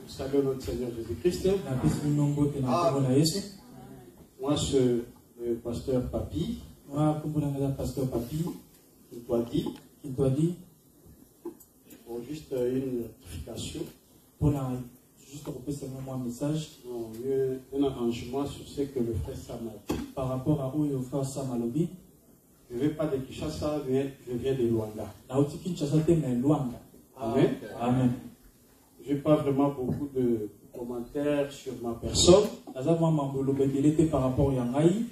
Salut notre Seigneur Jésus-Christ. Moi, je suis le pasteur Papi. Il doit dire. Pour juste une notification. Juste repasser seulement un message. Non, un arrangement sur ce que le frère Sam a dit. Par rapport à où le frère Sam a lobby. Je ne vais pas de Kinshasa, je viens de Luanda. Amen. Amen. Je n'ai pas vraiment beaucoup de commentaires sur ma personne. Par rapport à Amen.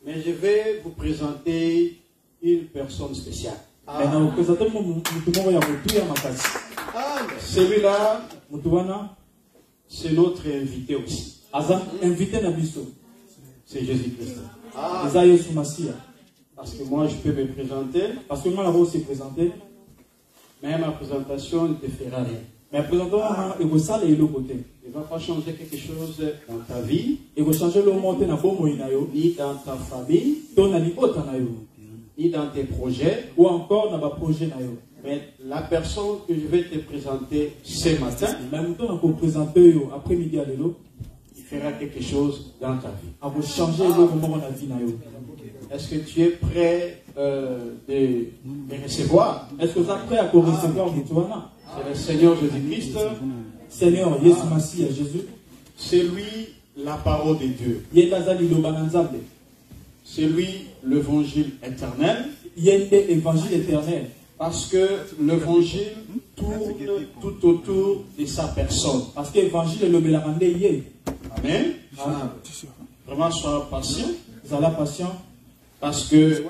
Mais je vais vous présenter une personne spéciale. Celui-là, c'est notre invité aussi. C'est Jésus-Christ. Parce que moi, je peux me présenter. Mais ma présentation ne te fera rien. Mais présentement, il ne va pas changer quelque chose dans ta vie, ni dans ta famille, ni dans tes projets, ou encore dans votre projet. Mais la personne que je vais te présenter ce matin, il fera quelque chose dans ta vie. Est-ce que tu es prêt de recevoir? Est-ce que vous êtes prêt à recevoir? C'est le Seigneur Jésus-Christ. Seigneur Jésus. C'est lui la parole de Dieu. C'est lui l'évangile éternel. Parce que l'évangile tourne tout autour de sa personne. Parce que l'évangile est le Amen. Amen. Vraiment, sois patient. Vous allez patient. Parce que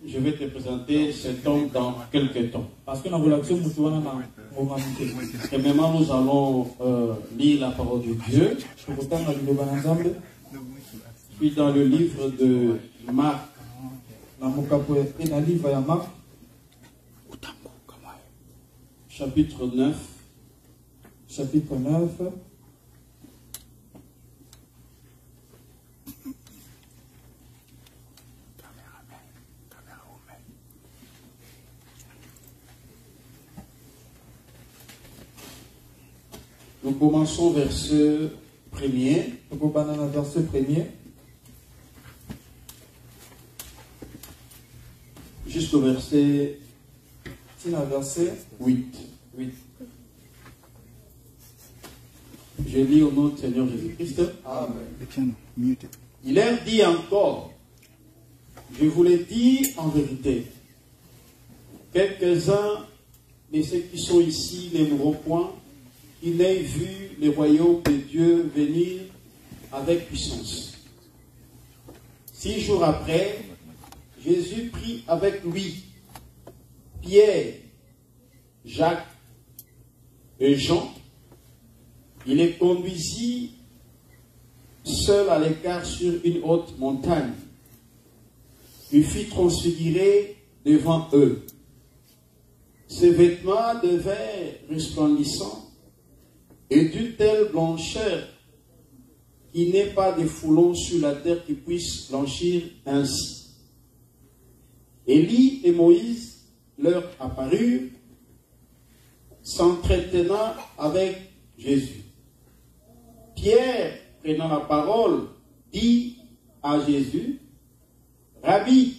je vais te présenter cet homme dans quelques temps. Parce que nous et maintenant, nous allons lire la parole de Dieu. Puis dans le livre de Marc. Chapitre 9. Chapitre 9. Nous commençons verset 1er. Verset 1er. Jusqu'au verset 8. Je lis au nom du Seigneur Jésus-Christ. Amen. Il leur dit encore, je vous le dis en vérité, quelques-uns de ceux qui sont ici ne mourront point, qu'ils n'aient vu le royaume de Dieu venir avec puissance. 6 jours après, Jésus prit avec lui Pierre, Jacques et Jean. Il les conduisit seul à l'écart sur une haute montagne. Il fit transfigurer devant eux. Ses vêtements devinrent resplendissants et d'une telle blancheur qu'il n'est pas de foulon sur la terre qui puisse blanchir ainsi. Élie et Moïse leur apparurent, s'entretenant avec Jésus. Pierre, prenant la parole, dit à Jésus, « Rabbi,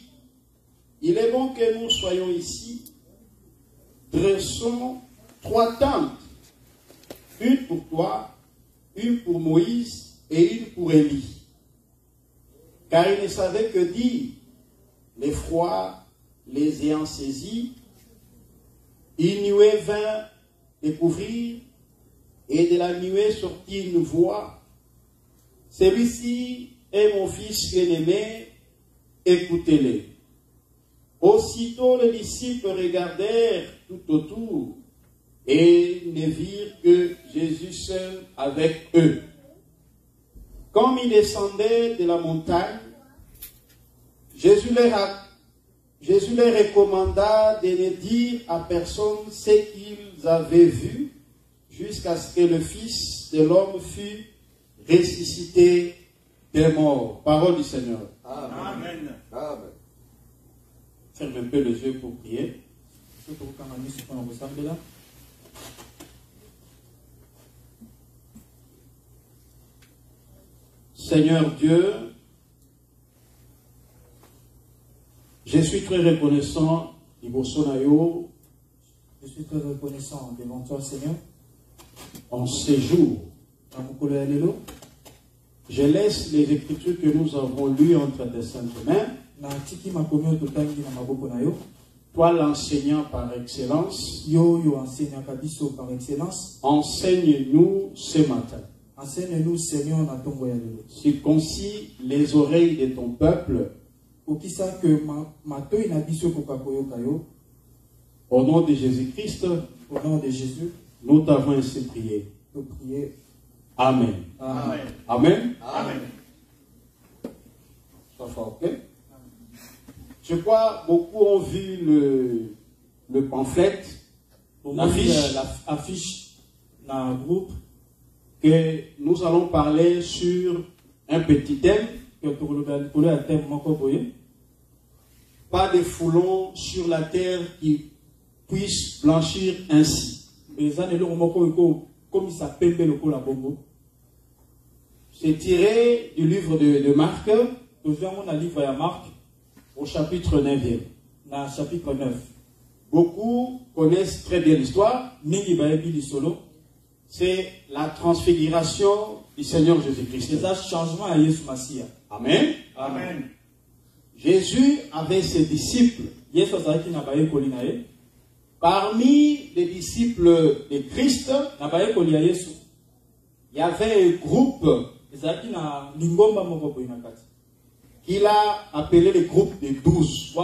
il est bon que nous soyons ici. Dressons 3 tentes, une pour toi, une pour Moïse et une pour Élie. » Car il ne savait que dire. L'effroi les ayant saisis, une nuée vint les couvrir, et de la nuée sortit une voix. Celui-ci est mon fils bien-aimé, écoutez-le. Aussitôt les disciples regardèrent tout autour et ne virent que Jésus seul avec eux. Comme il descendait de la montagne, Jésus leur recommanda de ne dire à personne ce qu'ils avaient vu jusqu'à ce que le Fils de l'homme fût ressuscité des morts. Parole du Seigneur. Amen. Amen. Ferme un peu les yeux pour prier. Seigneur Dieu, je suis très reconnaissant Ibosonayo, je suis très reconnaissant devant toi, Seigneur. En ces jours, je laisse les écritures que nous avons lues entre tes saintes mains. Toi, l'enseignant par excellence, enseigne-nous ce matin. Enseigne-nous, Seigneur, Circoncis les oreilles de ton peuple. Au nom de Jésus-Christ, au nom de Jésus, nous t'avons ainsi prié. Amen. Amen. Amen. Amen. Ça fait ok? Je crois beaucoup ont vu le pamphlet, l'affiche dans le groupe, que nous allons parler sur un petit thème. Pas de foulons sur la terre qui puisse blanchir ainsi. C'est tiré du livre de Marc, au chapitre 9. Beaucoup connaissent très bien l'histoire. C'est la transfiguration du Seigneur Jésus-Christ. Amen. Amen. Jésus avait ses disciples. Parmi les disciples de Christ, il y avait un groupe qu'il a appelé le groupe des 12.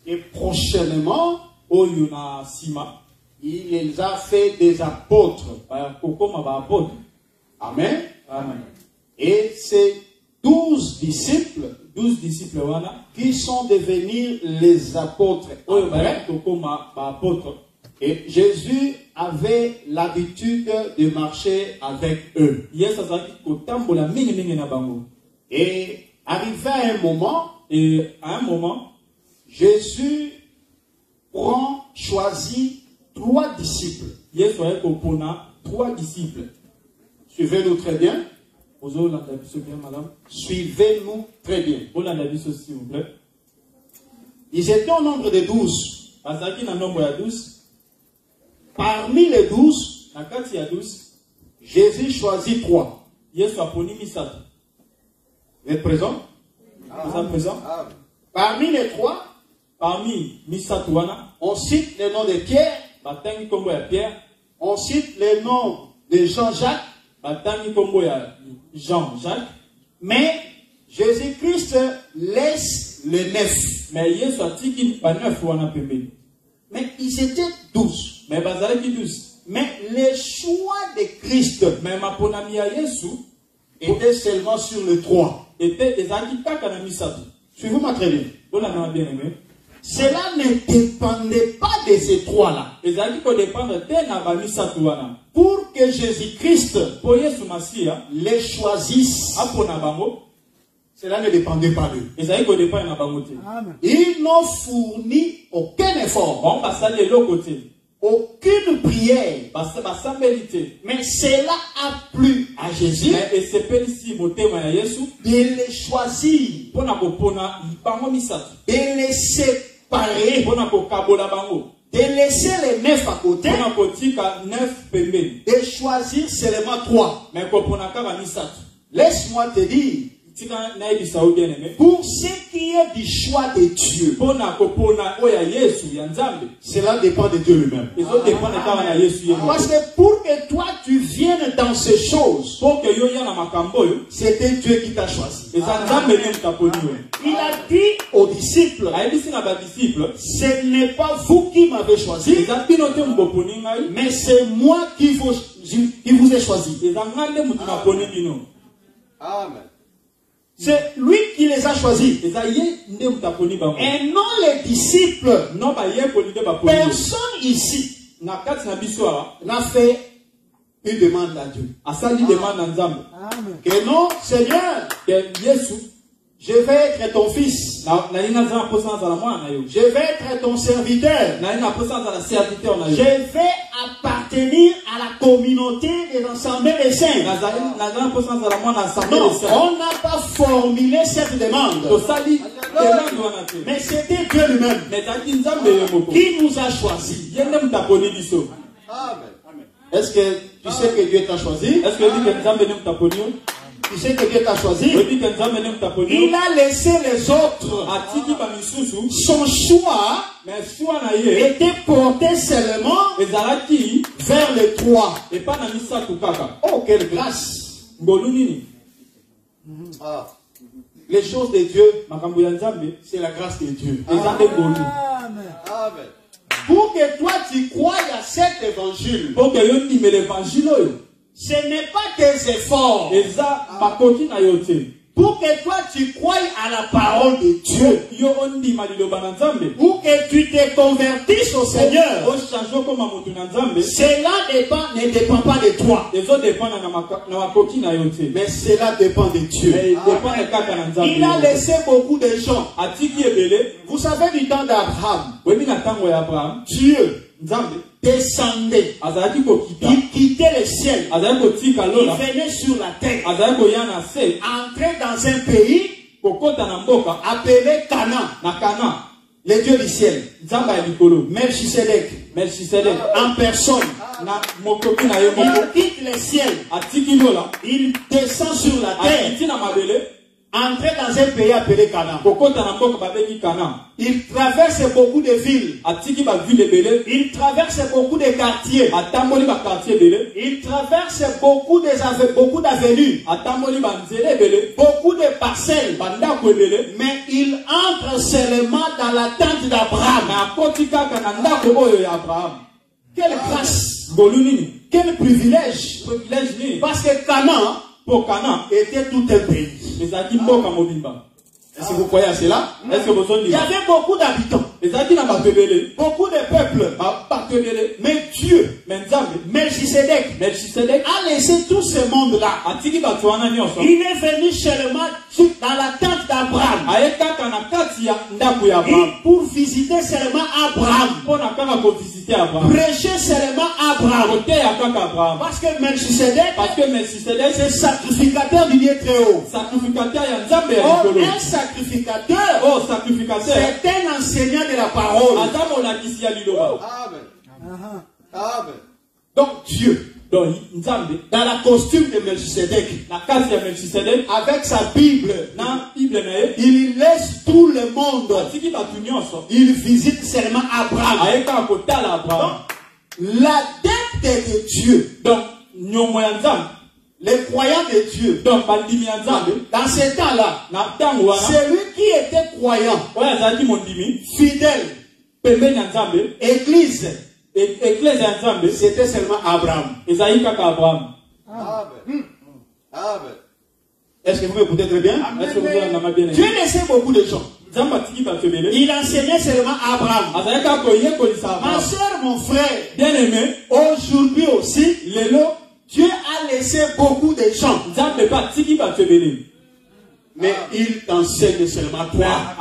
Et prochainement, il les a fait des apôtres. Amen. Amen. Et ces 12 disciples qui sont devenus les apôtres. Et Jésus avait l'habitude de marcher avec eux. Et arrivé à un moment, Jésus choisit 3 disciples. Suivez-nous très bien. Suivez-nous très bien. Ils étaient au nombre de 12. Parmi les 12, Jésus choisit 3. Vous êtes présent? Parmi les 3, on cite le nom de Pierre, on cite le nom de Jean-Jacques, mais Jésus-Christ laisse le 9. Mais ils étaient 12. Mais le choix de Christ était seulement sur le 3. Suivez-moi très bien. Cela ne dépendait pas de ces 3-là. Pour que Jésus-Christ les choisisse, cela ne dépendait pas d'eux. Ils n'ont fourni aucun effort, aucune prière. Mais cela a plu à Jésus de les choisir, de les séparer, de laisser les 9 à côté, de choisir seulement 3. Laisse-moi te dire, pour ce qui est du choix de Dieu, cela dépend de Dieu lui-même. Parce que pour que toi tu viennes dans ces choses, c'était Dieu qui t'a choisi. Il a dit aux disciples, ce n'est pas vous qui m'avez choisi, mais c'est moi qui vous ai choisi. Amen. C'est lui qui les a choisis. Et non les disciples. Personne ici n'a fait une demande à Dieu. Amen. Que non, Seigneur, je vais être ton fils. Je vais être ton serviteur. Je vais appartenir appartenir à la communauté des assemblées des saints. Non, on n'a pas formulé cette demande. Mais c'était Dieu lui-même qui nous a choisis. Est-ce que tu sais que Dieu t'a choisi? Est-ce que tu sais que Dieu t'a choisi? Il a laissé les autres. Son choix était porté seulement vers les trois. Oh, quelle grâce! Les choses de Dieu, c'est la grâce de Dieu. Amen. Pour que toi tu croies à cet évangile, ce n'est pas tes efforts. Pour que toi tu croies à la parole de Dieu, pour que tu te convertisses au Seigneur, cela ne dépend pas de toi, mais cela dépend de Dieu. Il a laissé beaucoup de gens. Vous savez, du temps d'Abraham, Dieu descendait, il quittait le ciel, il venait sur la terre, entrait dans un pays appelé Canaan, le Dieu du ciel, Melchisedec, en personne. Il quitte le ciel, il descend sur la terre, entrer dans un pays appelé Canaan. Il traverse beaucoup de villes. Il traverse beaucoup de quartiers. Il traverse beaucoup d'avenues. Beaucoup de parcelles. Mais il entre seulement dans la tente d'Abraham. Quelle grâce! Quel privilège! Parce que Canaan était tout un pays. Est-ce que vous croyez à cela? Il y avait beaucoup d'habitants, beaucoup de peuples. Mais Dieu, Melchisedec, a laissé tout ce monde-là. Il est venu seulement dans la tente d'Abraham pour visiter seulement Abraham, prêcher seulement Abraham. Parce que Melchisedec, c'est sacrificateur du Dieu très haut. Un sacrificateur, c'est un enseignant de la parole. Amen. Donc Dieu, dans la costume de Melchisedec, avec sa Bible, il laisse tout le monde. Il visite seulement Abraham. L'adepte de Dieu, les croyants de Dieu, dans ce temps-là, celui qui était croyant, fidèle, église, c'était seulement Abraham. Amen. Est-ce que vous m'écoutez très bien? Dieu laissait beaucoup de gens. Il enseignait seulement Abraham. Ma soeur, mon frère, bien-aimé, aujourd'hui aussi, Dieu a laissé beaucoup de gens. Mais il t'enseigne seulement toi.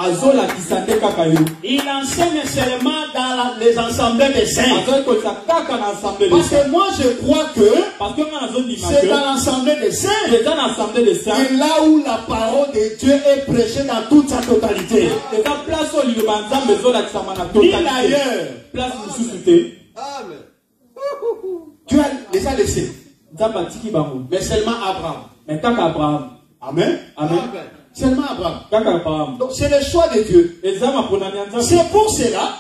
Il enseigne seulement dans les assemblées des saints. Parce que moi je crois que c'est dans l'assemblée des saints. C'est là où la parole de Dieu est prêchée dans toute sa totalité. Ni ailleurs. Dieu les a laissés. Mais seulement Abraham. Amen. Seulement Abraham. Donc c'est le choix de Dieu. C'est pour cela.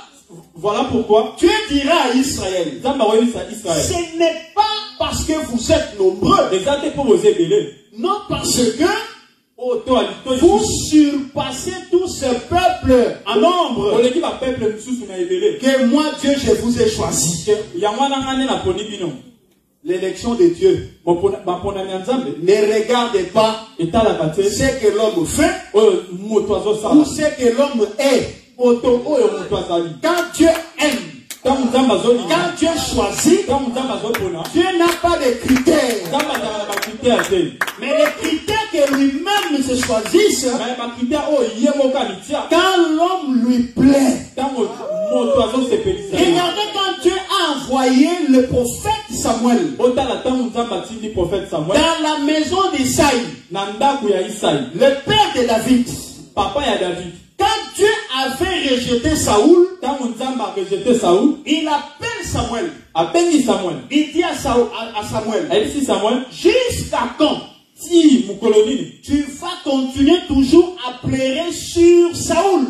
Voilà pourquoi Dieu dira à Israël, ce n'est pas parce que vous êtes nombreux, non parce que vous surpassez tout ce peuple en nombre, que moi Dieu je vous ai choisi. L'élection de Dieu ne regardez pas ce que l'homme fait ou ce que l'homme est. Quand Dieu aime, quand Dieu choisit, Dieu n'a pas de critères. Mais les critères que lui-même se choisissent, quand l'homme lui plaît. Regardez quand Dieu a envoyé le prophète Samuel Dans dans la maison d'Isaïe, le père de David. Papa et David. Quand Dieu avait rejeté Saoul, il appelle Samuel. Il dit à Samuel, jusqu'à quand tu vas continuer toujours à pleurer sur Saoul?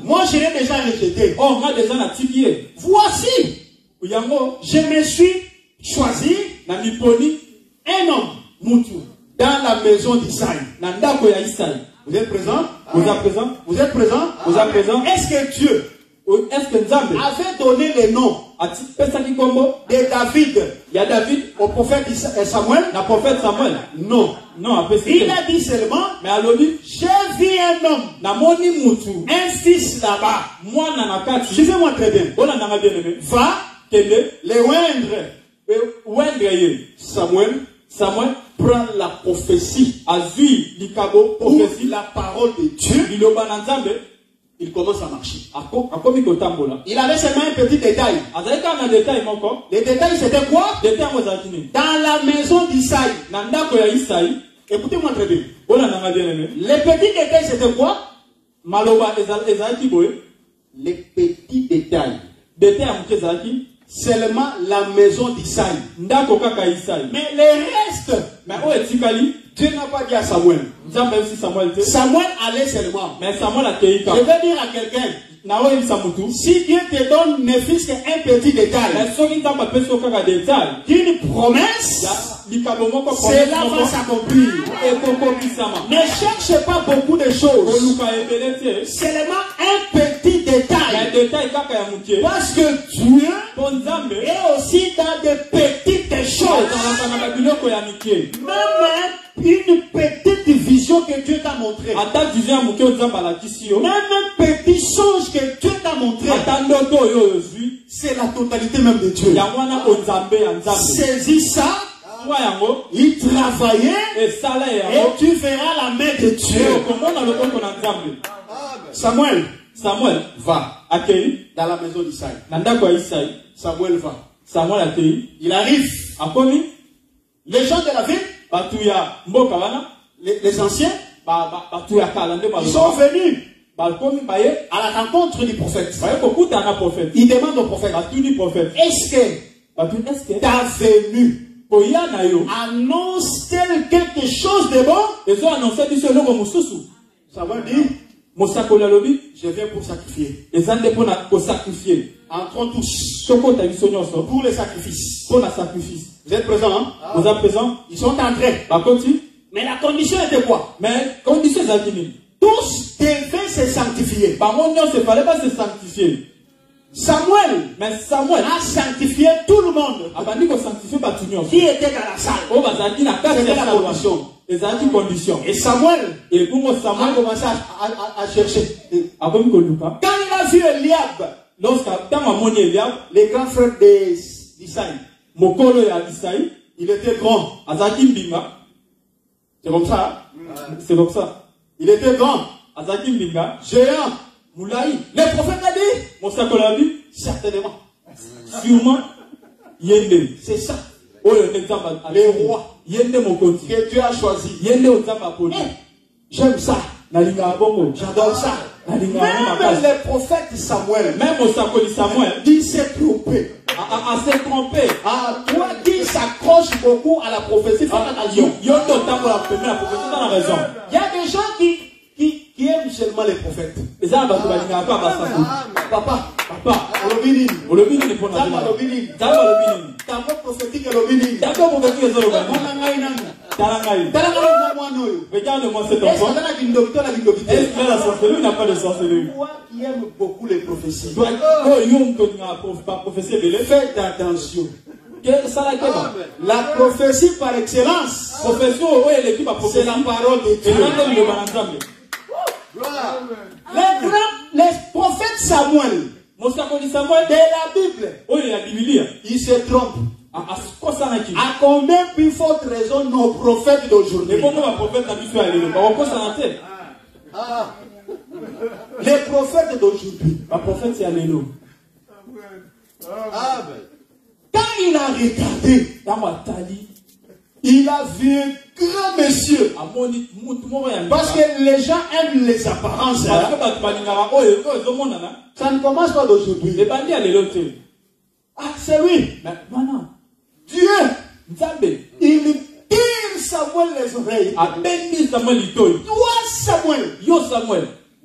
Moi, je l'ai déjà rejeté. Voici, je me suis choisi un homme dans la maison d'Isaïe. Vous êtes présent? Vous êtes présent? Est-ce que Dieu avait donné le nom de David au prophète Samuel? Non. Il a dit seulement, j'ai vu un homme, un fils là-bas. Suivez-moi très bien. Va le oindre. Samuel prend la prophétie, la parole de Dieu. Il commence à marcher. Il avait seulement un petit détail. Les détails, c'était quoi? Dans la maison d'Isaïe. Écoutez-moi très bien. Les petits détails, c'était quoi? Les petits détails. Seulement la maison d'Isaïe. Mais le reste, Dieu n'a pas dit à Samuel. Samuel allait seulement. Je vais dire à quelqu'un, si Dieu te donne ne fût qu'un petit détail d'une promesse, cela va s'accomplir. Ne cherche pas beaucoup de choses. Seulement un petit détail. Parce que Dieu est aussi dans de petites choses. Même une petite vision que Dieu t'a montrée. Même un petit songe que Dieu t'a montré. C'est la totalité même de Dieu. Saisis ça. Il travaillait et tu verras la main de Dieu. Samuel va dans la maison d'Isaïe. Samuel va. Il arrive. Les gens de la ville, les anciens, ils sont venus à la rencontre du prophète. Ils demandent au prophète, est-ce que ta venue annonce-t-elle quelque chose de bon? Samuel dit, je viens pour sacrifier. Entrons tous pour le sacrifice. Vous êtes présents, hein? Ils sont entrés. Mais la condition était quoi? Tous devaient se sanctifier. Samuel a sanctifié tout le monde qui était dans la salle. C'était la condition. Et Samuel a commencé à chercher. Quand il a vu Eliab, les grands frères d'Isaïe, il était grand. C'est comme ça. Il était grand. Géant. Le prophète a dit, certainement. Sûrement. C'est ça. Les rois que Dieu a choisi. J'aime ça. J'adore ça. Même le prophète Samuel, il s'est trompé. Toi qui s'accroche beaucoup à la prophétie, fais attention. Il y a des gens qui aiment seulement les prophètes. Papa, regarde-moi cet enfant. Est-ce qu'il a la sorcellerie ou n'a pas de sorcellerie? Toi qui aimes beaucoup les prophéties, faites attention. La prophétie par excellence, c'est la parole de Dieu. Les prophètes Samuel de la Bible, il se trompe. À combien plus forte raison nos prophètes d'aujourd'hui? Les prophètes d'aujourd'hui, Amen. Quand il a regardé, il a vu un grand monsieur. Parce que les gens aiment les apparences. Ça ne commence pas d'aujourd'hui. Ah, c'est lui. Dieu. Il tire Samuel les oreilles. Toi, Samuel.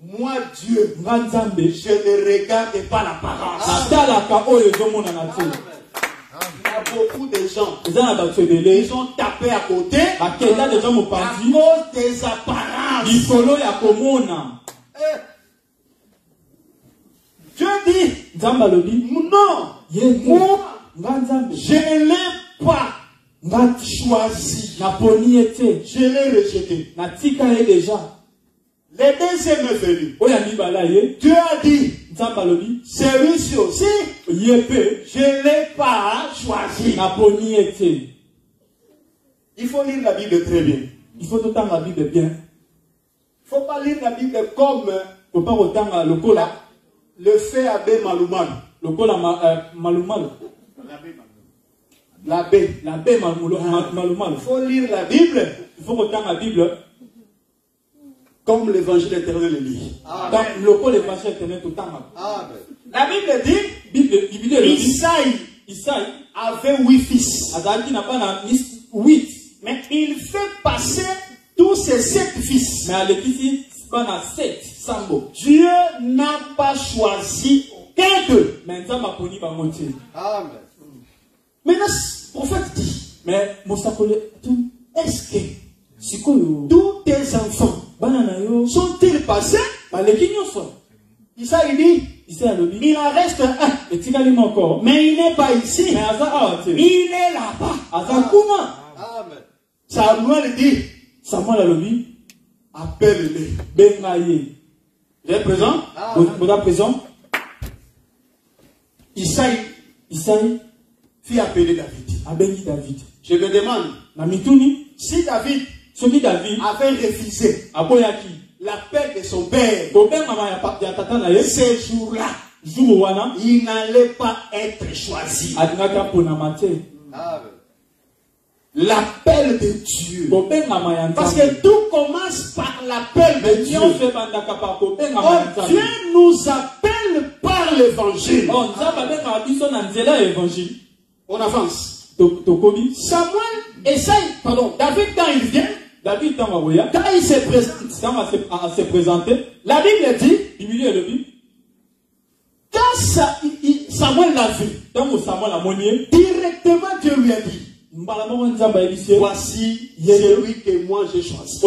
Moi, Dieu, je ne regarde pas l'apparence. Il y a beaucoup de gens, ils ont tapé à côté à cause des apparences. Dieu dit, non, moi, je ne l'ai pas choisi. Je l'ai rejeté. Le deuxième est venu. Dieu a dit, celui-ci aussi, je ne l'ai pas choisi. Il faut lire la Bible très bien. Il faut tout la Bible bien. Il ne faut pas lire la Bible comme le fait Abbé Maloumal. L'abbé Maloumal. Il faut lire la Bible. Il faut autant la Bible comme l'évangile éternel est dit. La Bible dit, Isaïe avait 8 fils. Mais il fait passer tous ces 7 fils. Dieu n'a pas choisi qu'un d'eux. Maintenant, le prophète dit, est-ce que tous tes enfants sont-ils passés? Isaïe dit, il en reste un. Mais il n'est pas ici. Il est là-bas. Samuel dit, appelle-les. Vous êtes présent? Isaïe fit appeler David. Je me demande si David avait refusé l'appel de son père, ces jours-là, il n'allait pas être choisi. L'appel de Dieu. Parce que tout commence par l'appel de Dieu. Dieu nous appelle par l'évangile. On avance. David, quand il vient, quand il se présente, la Bible dit, quand Samuel l'a vu, directement Dieu lui a dit, voici celui que moi j'ai choisi.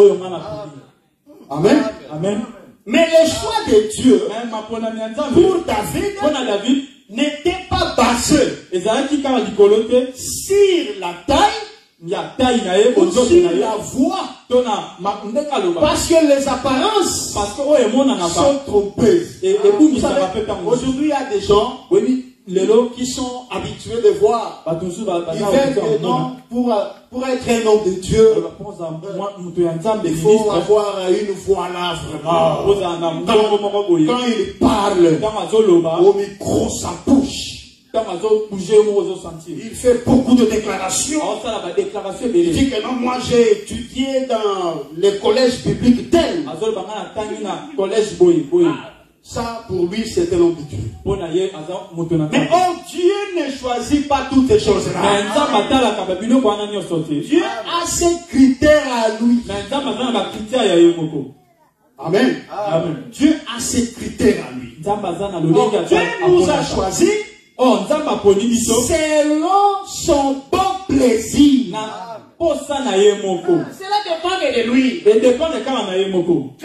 Amen. Mais le choix de Dieu pour David n'était pas basé sur la taille ou sur la voix. Parce que les apparences sont trompeuses. Aujourd'hui, il y a des gens qui sont habitués de voir. Ils veulent que non, pour être un homme de Dieu, il faut avoir une voix là vraiment. Quand il parle au micro, ça bouge. Il fait beaucoup de déclarations. Il dit que non, moi j'ai étudié dans le collège biblique tel. Ça, pour lui, c'est un homme de Dieu. Mais Dieu ne choisit pas toutes ces choses-là. Dieu a ses critères à lui. Amen. Dieu a ses critères à lui. Dieu nous a choisis selon son bon plaisir. Cela dépend de lui. Je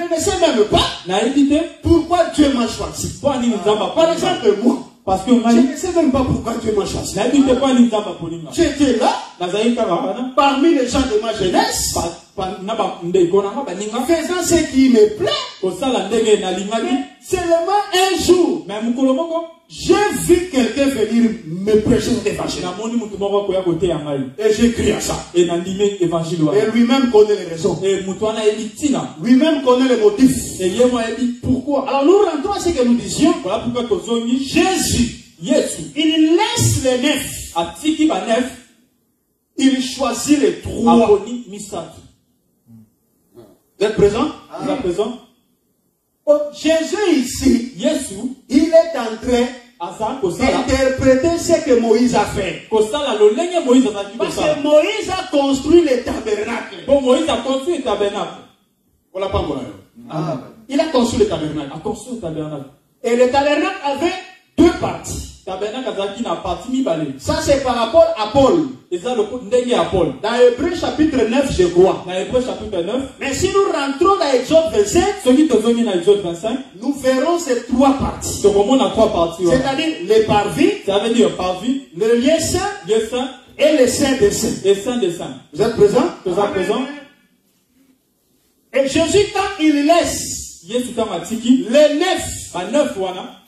ne sais même pas pourquoi Dieu m'a choisi. Par exemple, moi, je ne sais même pas pourquoi Dieu m'a choisi. J'étais là, parmi les gens de ma jeunesse, faisant ce qui me plaît. Seulement un jour, j'ai vu quelqu'un venir me prêcher l'évangile. Et j'ai crié à ça. Et lui-même connaît les raisons. Lui-même connaît les motifs. Pourquoi? Alors nous rentrons à ce que nous disions. Jésus il laisse les 9. Il choisit les 3. Vous êtes présent? Vous êtes présent? Jésus ici, il est en train d'interpréter ce que Moïse a fait. Parce que Moïse a construit le tabernacle. Il a construit le tabernacle. Et le tabernacle avait 2 parties. Ça c'est par rapport à Paul. Dans Hébreux chapitre 9, je crois. Mais si nous rentrons dans Exode 25, nous verrons ces 3 parties. C'est-à-dire les parvis, le lieu saint et le saint des saints. Vous êtes présents? Et Jésus, quand il laisse les 9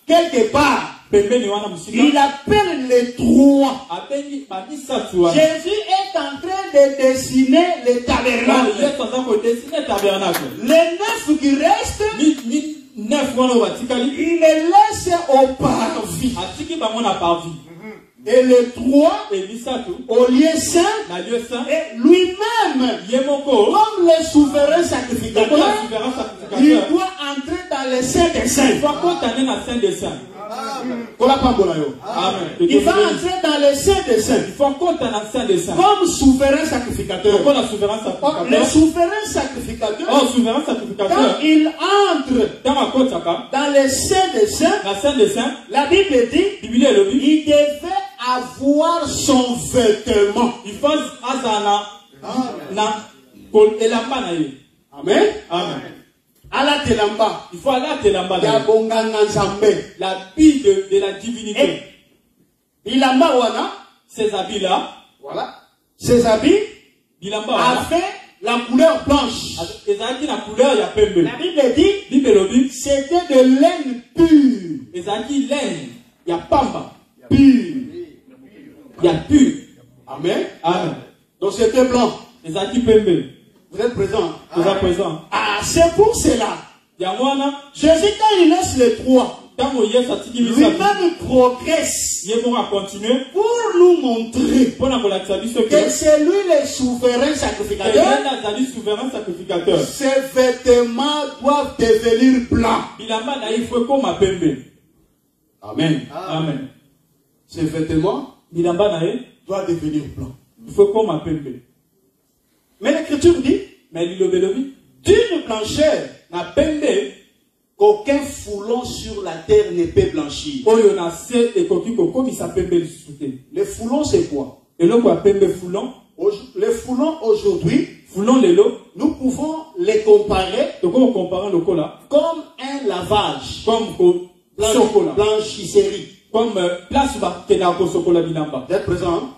quelque part, il appelle les 3. Jésus est en train de dessiner le tabernacle. Les 9 qui restent, il les laisse au parvis. Et les 3 au lieu saint, et lui-même, comme le souverain sacrificateur, il doit entrer dans le saint des saints. Il va entrer dans le saint des saints comme souverain sacrificateur. Le souverain sacrificateur, quand il entre dans le saint des saints, la Bible dit il devait avoir son vêtement. Amen. Allah telamba. Il faut aller à Telamba. La bille de la divinité. Bilamba wana. Ces habits-là. Voilà. Ces habits. Bilamba a fait la couleur blanche. La couleur, il y a peu. La Bible dit. C'était de laine pure. Les habits laine. Il y a pamba. Pur. Il y a pur. Amen. Amen. Donc c'était blanc. Les habits pembe. Vous êtes présent? Vous êtes présent. Ah, c'est pour cela. Jésus, quand il laisse les 3, lui-même progresse pour nous montrer que c'est lui le souverain sacrificateur. Ses vêtements doivent devenir blancs. Amen. Amen. Ses vêtements doivent devenir blancs. Mais l'Écriture dit, d'une blancheur n'a pembe qu'aucun foulon sur la terre ne peut blanchir. Le foulon, c'est quoi? Les foulons aujourd'hui, nous pouvons les comparer comme un lavage, comme blanchisserie. Comme place vous êtes présent?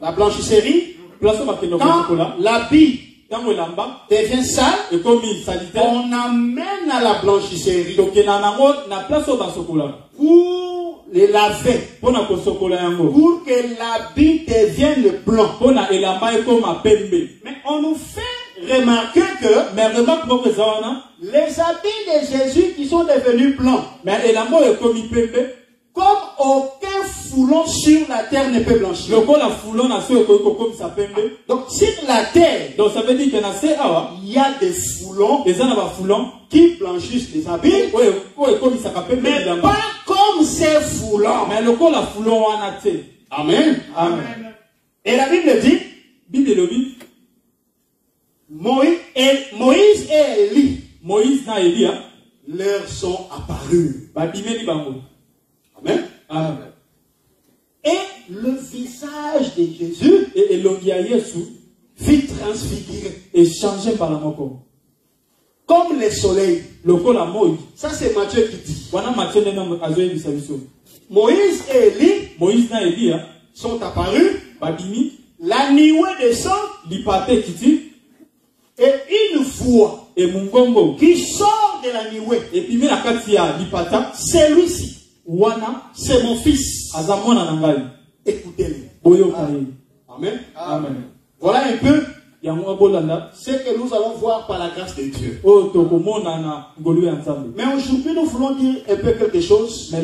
La blanchisserie, quand l'habit devient sale, on amène à la blanchisserie pour les laver, pour que l'habit devienne blanc. Mais on nous fait remarquer que les habits de Jésus qui sont devenus blancs, comme aucun foulon sur la terre ne peut blanchir. Donc sur la terre, il y a des foulons qui blanchissent les habits, mais pas comme ces foulons. Amen. Amen. Et la Bible dit, Moïse et Élie leur sont apparus. Amen. Amen. Et le visage de Jésus fut transfiguré et changé par la mort. comme le soleil. Ça c'est Matthieu qui dit. Moïse et Élie sont apparus. La nuée de sang et une voix qui sort de la nuée. Celui-ci, c'est mon fils. Écoutez-le. Amen. Amen. Amen. Voilà un peu c'est que nous allons voir par la grâce de Dieu. Mais aujourd'hui, nous voulons dire un peu quelque chose,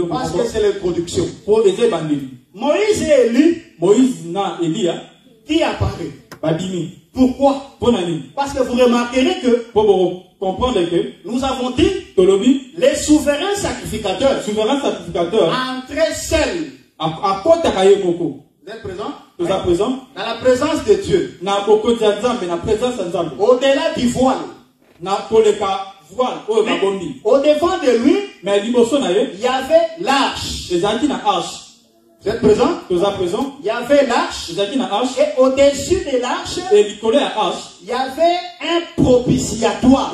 parce que c'est l'introduction. Moïse et Élie, qui apparaît? Pourquoi? Parce que vous remarquerez que nous avons dit les souverains sacrificateurs entraient seuls. Vous êtes présent? Dans la présence de Dieu. Au-delà du voile. Au-devant de lui, il y avait l'arche. Vous êtes présent? Il y avait l'arche. Et au-dessus de l'arche, il y avait un propitiatoire.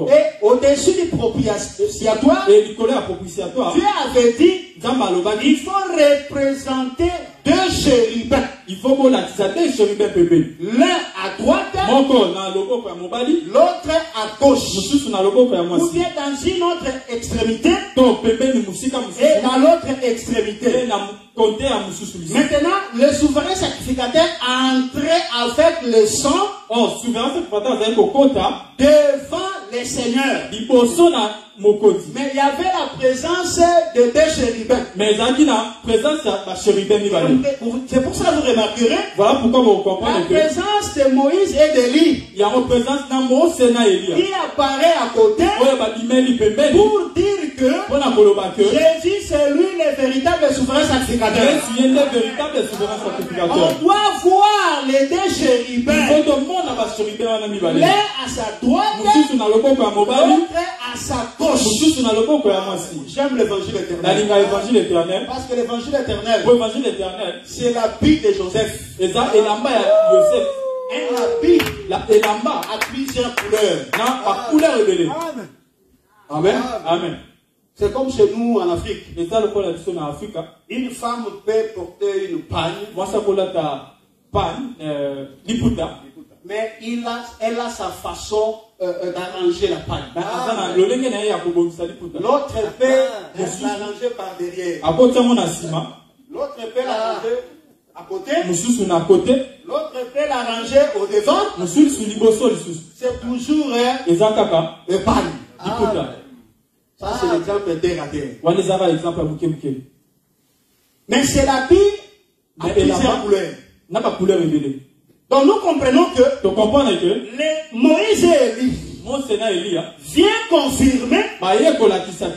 Et au-dessus du propitiatoire, Dieu avait dit, il faut représenter deux chérubins. L'un à droite, l'autre à gauche. Ou bien dans une autre extrémité et dans l'autre extrémité. Maintenant, le souverain sacrificateur entrait avec le sang devant les seigneurs. Mais il y avait la présence de deux chérubins. C'est pour ça que vous remarquerez la présence de Moïse et d'Élie qui apparaît à côté pour dire que Jésus c'est lui le véritable souverain sacrificateur. On doit voir les deux chérubins, l'un à sa droite, l'autre à sa gauche. J'aime l'évangile éternel. Parce que l'évangile éternel, c'est la Bible de Joseph. Un habit à plusieurs couleurs. Amen. Amen. C'est comme chez nous en Afrique. Une femme peut porter une panne. Mais elle a sa façon d'arranger la panne. L'autre peut l'arranger par derrière. L'autre peut l'arranger à côté. L'autre peut l'arranger au devant. C'est toujours le panne. Ça, c'est l'exemple terre à terre. Mais c'est la Bible à plusieurs couleurs. Donc nous comprenons que Moïse et Élie vient confirmer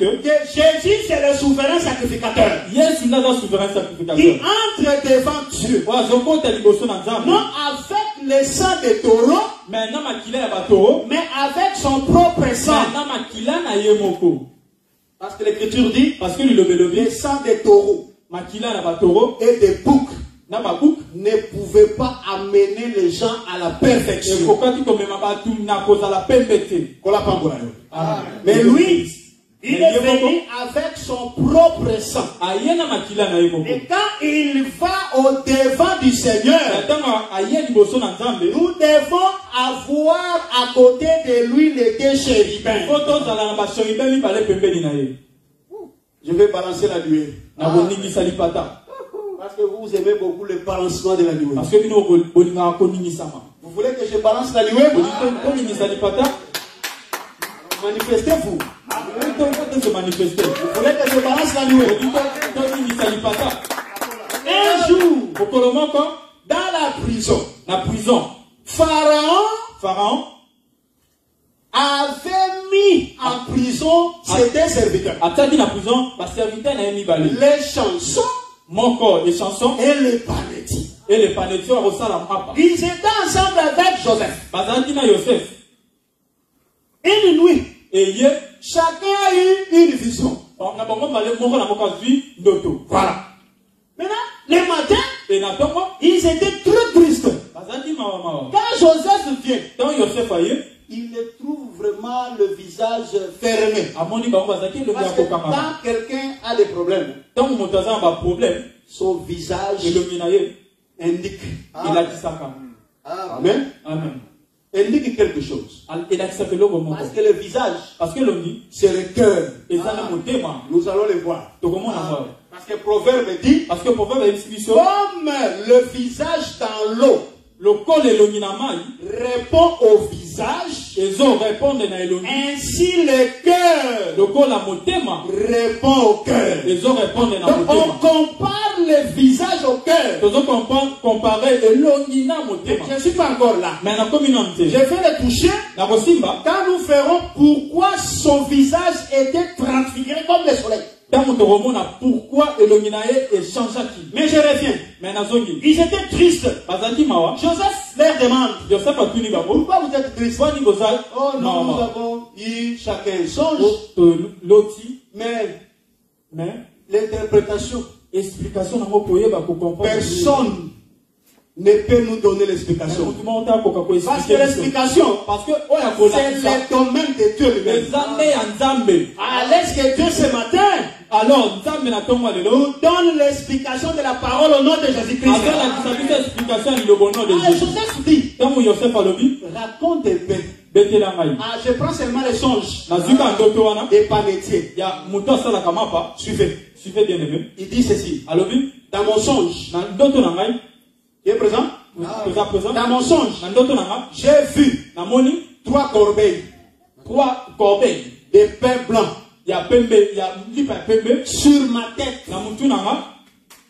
que Jésus c'est le souverain sacrificateur. Qui entre devant Dieu. Non avec le sang des taureaux, mais avec son propre sang. Parce que l'Écriture dit le sang des taureaux et des boucs ne pouvait pas amener les gens à la perfection. Mais lui, il est venu avec son propre sang. Et quand il va au devant du Seigneur, nous devons avoir à côté de lui les deux chérubins. Je vais balancer la nuée. Parce que vous aimez beaucoup le balancement de la nuée. Vous voulez que je balance la nuée? Manifestez-vous. Vous voulez que je balance la nuée? Un jour, dans la prison, Pharaon avait mis en prison ses deux serviteurs. Les chansons et les panétis. Ils étaient ensemble avec Joseph. Une nuit, chacun a eu une vision. Voilà. Maintenant, le matin, ils étaient très tristes. Quand Joseph vient, il ne trouve vraiment le visage fermé. Parce que quand quelqu'un a des problèmes, son visage indique. Amen. Indique quelque chose. Parce que le visage, c'est le cœur. Nous allons le voir. Parce que Proverbe dit, comme le visage dans l'eau répond au visage, ainsi le cœur répond au cœur. Donc on compare le visage au cœur. Je ne suis pas encore là. Je vais le toucher quand nous verrons pourquoi son visage était transfiguré comme le soleil. Pourquoi Mais je reviens. Ils étaient tristes. Joseph leur demande, pourquoi vous êtes tristes? Oh non, nous avons eu chacun un songe. Mais l'interprétation, personne ne peut nous donner l'explication. Parce que l'explication, c'est le domaine de Dieu lui-même. Est-ce que Dieu ce matin nous donne l'explication de la parole au nom de Jésus-Christ? Joseph dit, raconte un peu. Je prends seulement les songes des panetiers. Suivez bien aimé. Il dit ceci. Dans mon songe, qui est présent? Dans mon songe, j'ai vu 3 corbeilles. 3 corbeilles de pain blanc sur ma tête.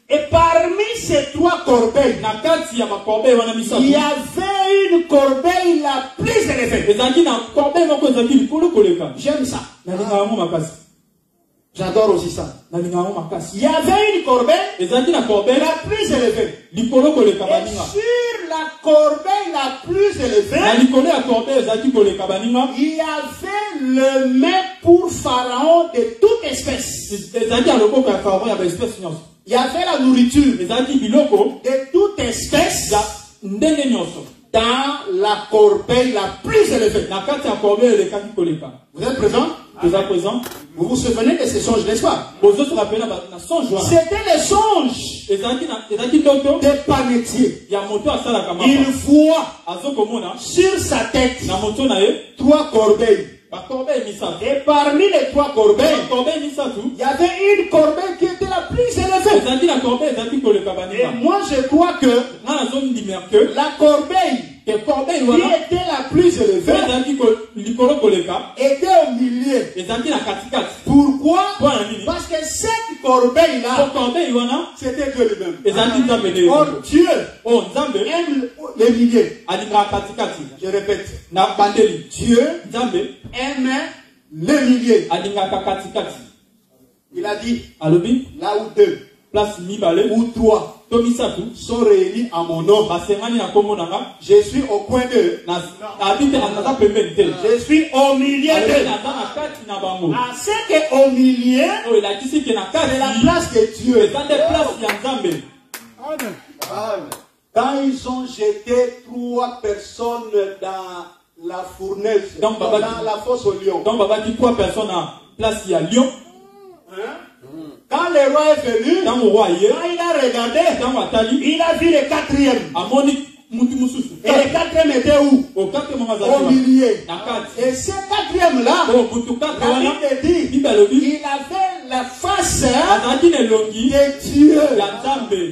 Et parmi ces 3 corbeilles, il y avait une corbeille la plus élevée. J'aime ça. J'adore aussi ça. Il y avait une corbeille la plus élevée. Et sur la corbeille la plus élevée, il y avait le mets pour Pharaon de toute espèce. Il y avait la nourriture de toute espèce dans la corbeille la plus élevée. Vous êtes présent? Vous vous souvenez de ces songes, n'est-ce pas? C'était les songes des panetiers. Il voit sur sa tête 3 corbeilles. Et parmi les 3 corbeilles, il y avait une corbeille qui était la plus élevée. Et moi je crois que la corbeille qui était la plus élevée était au milieu. Pourquoi? Parce que cette corbeille là, c'était Dieu lui-même. Or Dieu aime le milieu. Je répète, Dieu aime le milieu. Il a dit, là où 2 ou 3 sont réunis à mon nom, je suis au coin d'eux. Je suis au milieu d'eux. C'est qu'au milieu, c'est la place de Dieu. Quand ils ont jeté 3 personnes dans la fournaise, dans la fosse au lion. Donc, Baba dit 3 personnes à place, il y a lion. Quand le roi est venu, quand il a regardé, il a vu le 4e. Et le 4e était où? Au milieu. Et ce 4e là, la Bible dit, il avait la face de Dieu.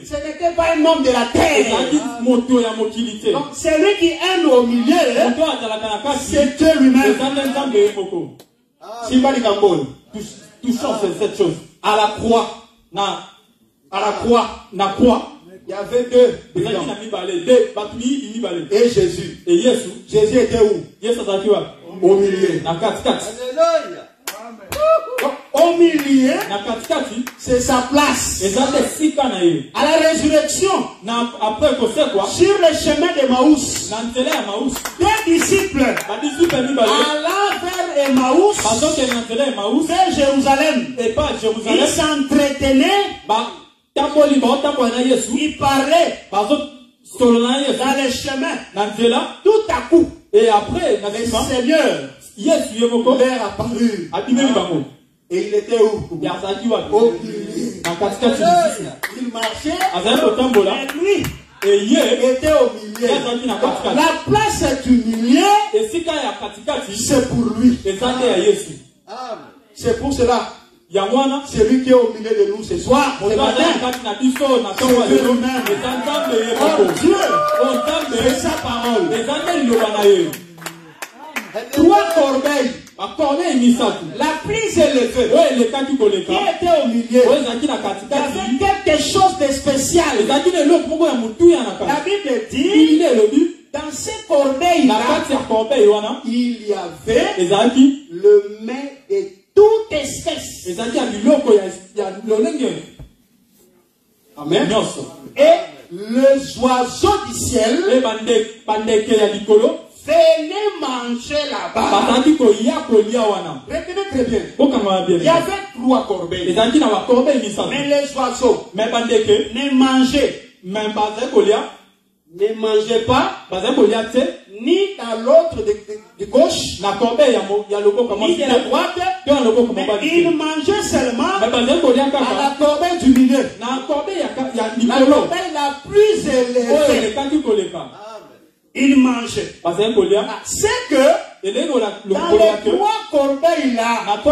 Ce n'était pas un homme de la terre. Donc celui qui aime au milieu, c'est Dieu lui-même. Simba Likambol. Touchons cette chose. À la croix. Il y avait 2 brillants. Et Jésus. Jésus était où? Au milieu. Alléluia. Au milieu, c'est sa place. À la résurrection, sur le chemin d'Emmaüs, 2 disciples allant vers Emmaüs, vers Jérusalem, ils s'entretenaient, ils parlaient dans le chemin. Tout à coup, et après, le Seigneur leur apparut. Et il était où? Au milieu. Il marchait et lui était au milieu. La place du milieu, c'est pour lui. C'est pour cela Celui qui est au milieu de nous ce soir, ce matin, c'est Dieu lui-même. Oh Dieu, c'est sa parole. 3 corbeilles. La prise et le feu qui était au milieu, il y avait quelque chose de spécial. La Bible dit, dans ces corbeilles-là, il y avait le mets de toute espèce. Amen. Et les oiseaux du ciel venez manger là-bas. Retenez très bien. Il y avait 3 corbeilles. Mais les oiseaux ne mangeaient pas ni dans l'autre de gauche, ni de la droite, mais ils mangeaient seulement à la corbeille du milieu. La corbeille la plus élevée. Il mangeait. C'est que dans les 3 corbeilles-là, il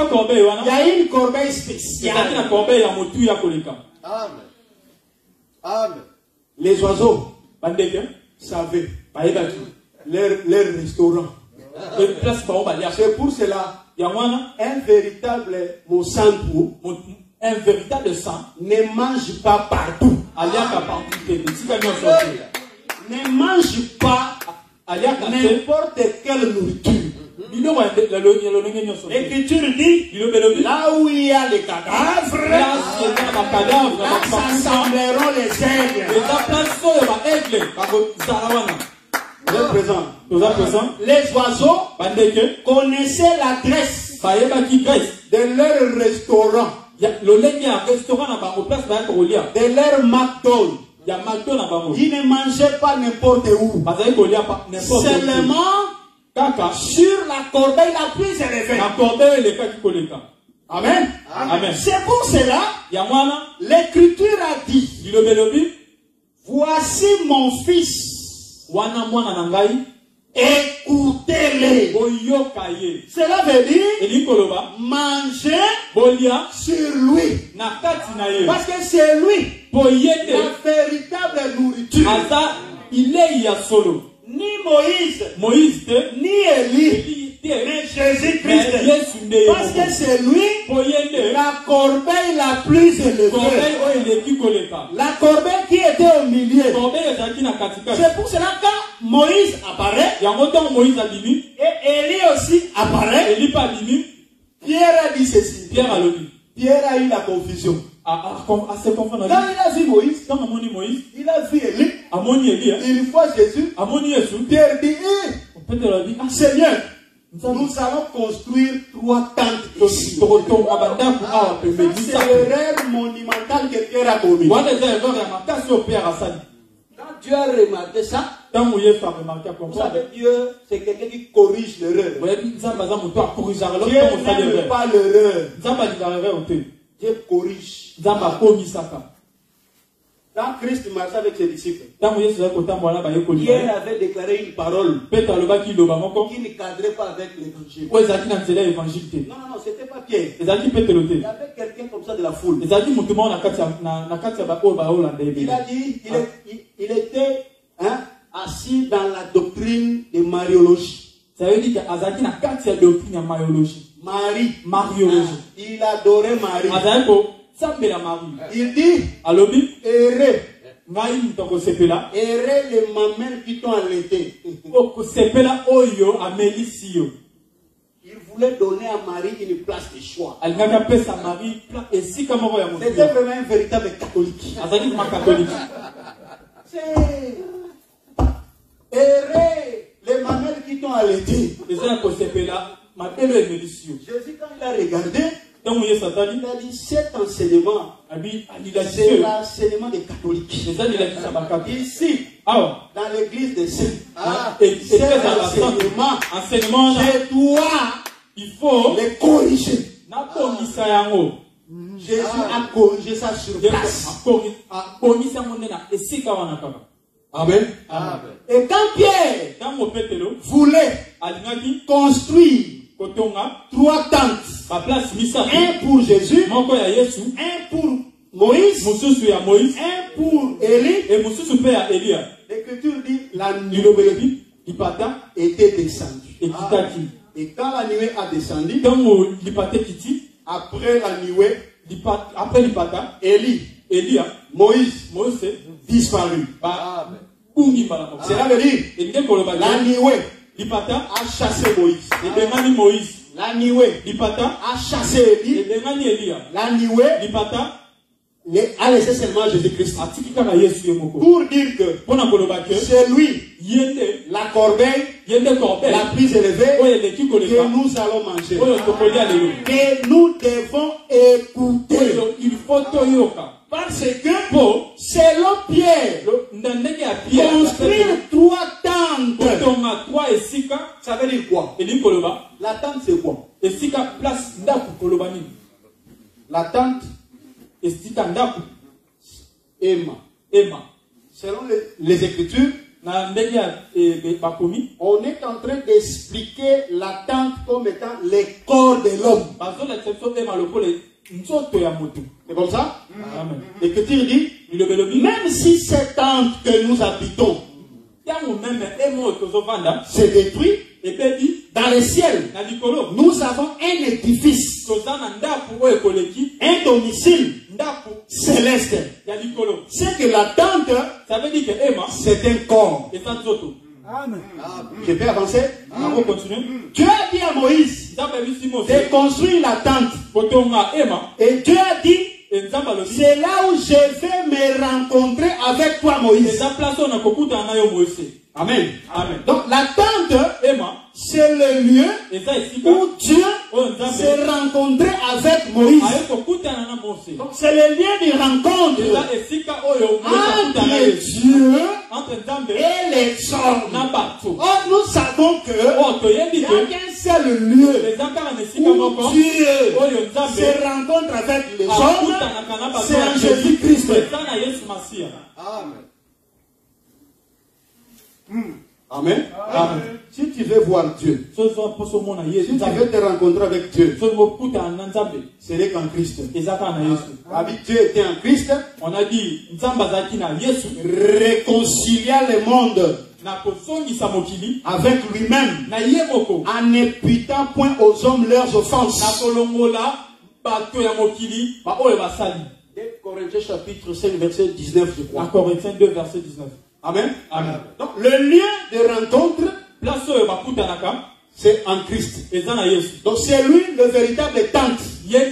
y a une corbeille spéciale. Amen. Amen. Les oiseaux savaient leur restaurant. C'est pour cela un véritable mosantou, un véritable sang ne mange pas partout. Ne mange pas n'importe quelle nourriture. L'écriture dit, là où il y a les cadavres, là s'assembleront les aigles. Les oiseaux connaissaient l'adresse de leur restaurant, de leur McDonald's. Ils ne mangeaient pas n'importe où. Seulement sur la corbeille la plus élevée. Amen. Amen. C'est pour cela l'écriture a dit, voici mon fils, écoutez-les. Cela veut dire manger sur lui. Parce que c'est lui la véritable nourriture. Ni Moïse, ni Élie, mais Jésus-Christ. Parce que c'est lui la corbeille la plus élevée. La corbeille qui était au milieu. C'est pour cela que Moïse apparaît, et Élie aussi apparaît, Pierre a dit ceci. Pierre a eu la confusion. Quand il a vu Moïse, il a vu Élie, il voit Jésus, Pierre dit, Seigneur, nous allons construire 3 tentes ici. C'est l'erreur monumentale que Pierre a commise. Quand Dieu a remarqué ça, vous savez, Dieu, c'est quelqu'un qui corrige l'erreur. Dieu n'aime pas l'erreur. Dieu corrige. Quand Christ marchait avec ses disciples, Pierre avait déclaré une parole qui ne cadrait pas avec l'évangile. Non, c'était pas Pierre. Il y avait quelqu'un comme ça de la foule. Il a dit, il était assis dans la doctrine de Mariologie. Ça veut dire qu'il y a doctrine de Mariologie. Il adorait Marie. Il dit, errez les mamelles qui t'ont allaité. Il voulait donner à Marie une place de choix. C'était vraiment un véritable catholique. Errez les mamelles qui t'ont allaité. Jésus, quand il a regardé, il a dit cet enseignement, c'est l'enseignement des catholiques. Ici, dans l'église des saints, cet enseignement, c'est toi, il faut les corriger. Jésus a corrigé ça sur place. Amen. Et quand Pierre voulait construire 3 tentes. Un pour Jésus, un pour Moïse, un pour Élie. L'Écriture dit la nuée était descendue. Et quand la nuée a descendu, après la nuée, Élie, Moïse disparu. Cela veut dire la nuée a chassé Moïse. La nuée a chassé Élie. La nuée a laissé seulement Jésus-Christ. Pour dire que c'est lui, la corbeille, la plus élevée, que nous allons manger. Que nous devons écouter. Parce que, selon Pierre, construire 3 tentes, ça veut dire quoi? La tente, c'est quoi? La tente, Emma. Selon les Écritures, on est en train d'expliquer la tente comme étant le corps de l'homme. C'est comme ça? L'Écriture dit, même si cette tente que nous habitons se détruit, dans le ciel, nous avons un édifice, un domicile céleste. C'est que la tente, c'est un corps. Amen. Je peux avancer? Dieu a dit à Moïse de construire la tente. Et Dieu a dit, c'est là où je vais me rencontrer avec toi, Moïse. Amen. Donc la tente, c'est le lieu où Dieu s'est rencontré avec Moïse. Donc c'est le lieu de rencontre entre Dieu et les hommes. Or nous savons que il n'y a qu'un seul lieu où Dieu se rencontre avec les hommes, c'est en Jésus-Christ. Amen. Amen. Si tu veux voir Dieu, si tu veux te rencontrer avec Dieu, c'est qu'en Christ. Dieu était en Christ. On a dit réconcilier le monde avec lui-même en n'imputant point aux hommes leurs offenses. 2 Corinthiens chapitre 5 verset 19 je crois. Corinthiens 2 verset 19. Amen. Amen. Donc le lieu de rencontre, c'est en Christ. Donc c'est lui le véritable tente. Mais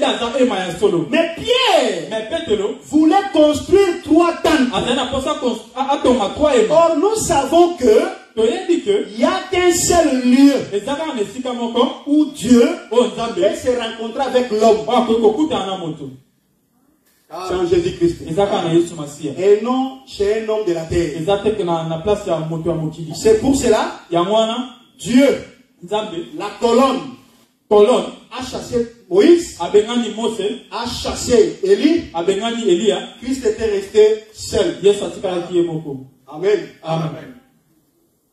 Pierre voulait construire 3 tentes. Or nous savons que il n'y a qu'un seul lieu où Dieu peut se rencontrer avec l'homme. C'est en Jésus-Christ. Et non chez un homme de la terre. C'est pour cela, Dieu, la colonne, a chassé Moïse, a chassé Élie. Christ était resté seul. Amen.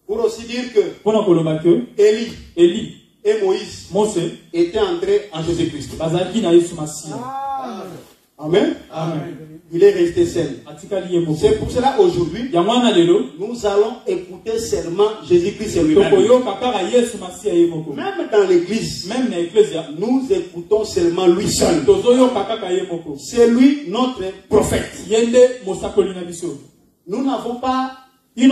Pour aussi dire que Élie et Moïse étaient entrés en Jésus-Christ. Amen. Il est resté seul. C'est pour cela aujourd'hui, nous allons écouter seulement Jésus-Christ lui-même. Même dans l'église, nous écoutons seulement lui seul. C'est lui notre prophète. Nous n'avons pas un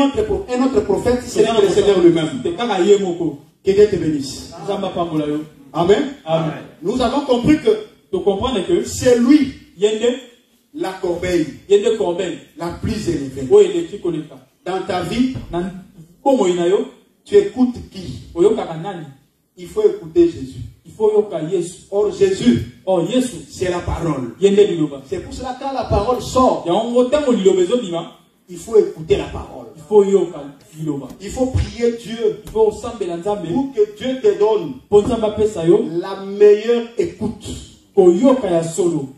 autre prophète, c'est le Seigneur lui-même. Que Dieu te bénisse. Amen. Nous avons compris que c'est lui la corbeille la plus élevée. Dans ta vie, tu écoutes qui? Il faut écouter Jésus. Or Jésus, c'est la parole. C'est pour cela que quand la parole sort, il faut écouter la parole. Il faut prier Dieu pour que Dieu te donne la meilleure écoute.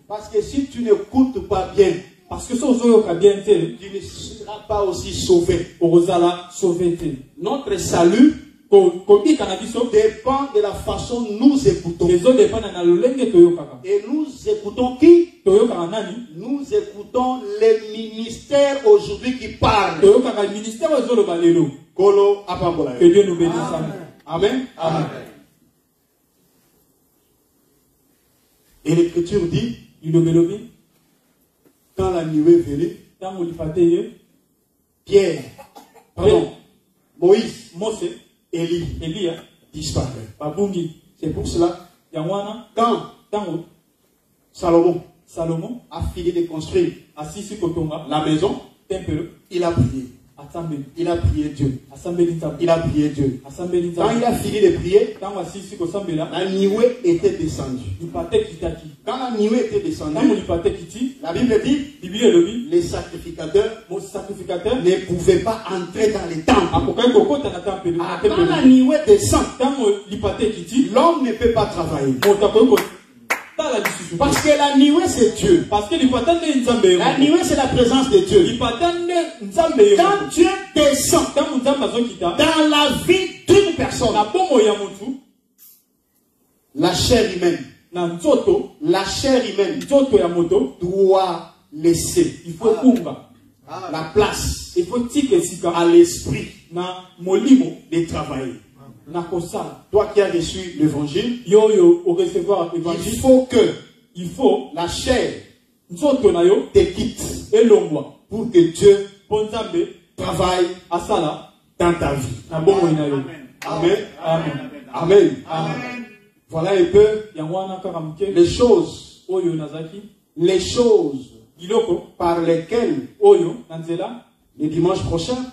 Parce que si tu n'écoutes pas bien, tu ne seras pas aussi sauvé. Notre salut dépend de la façon dont nous écoutons. Et nous écoutons qui? Nous écoutons les ministères aujourd'hui qui parlent. Que Dieu nous bénisse. Amen. Amen. Et l'Écriture dit, quand la nuée est venue, Pierre, pardon, Moïse, Élie disparaît. C'est pour cela, quand Salomon a fini de construire la maison, il a prié. Il a prié Dieu. Il a prié Dieu. Quand il a fini de prier, la nuée était descendue. Quand la nuée était descendue, la Bible dit, les sacrificateurs ne pouvaient pas entrer dans les temples. Quand la nuée descend, l'homme ne peut pas travailler. Parce que la nuée c'est Dieu. La nuée c'est la présence de Dieu. Quand Dieu descend dans la vie d'une personne, la chair humaine doit laisser la place à l'esprit de travailler. Toi qui as reçu l'évangile, il faut que la chair te quitte pour que Dieu travaille dans ta vie. Amen. Amen. Amen. Amen. Voilà un peu les choses par lesquelles le dimanche prochain,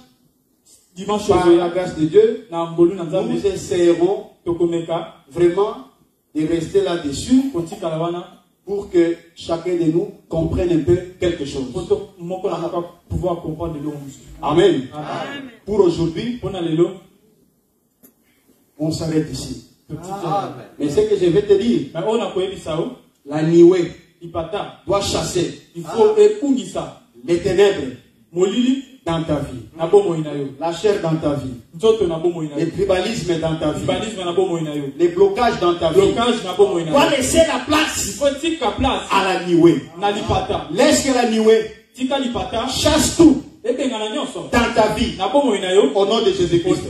par la grâce de Dieu, nous essayerons vraiment de rester là-dessus pour que chacun de nous comprenne un peu quelque chose. Amen. Pour aujourd'hui, on s'arrête ici. Mais ce que je vais te dire, la nuée doit chasser les ténèbres dans ta vie, la chair dans ta vie, le tribalisme dans ta vie, les blocages dans ta vie, doit laisser la place à la nuée. Laisse que la nuée chasse tout dans ta vie au nom de Jésus-Christ.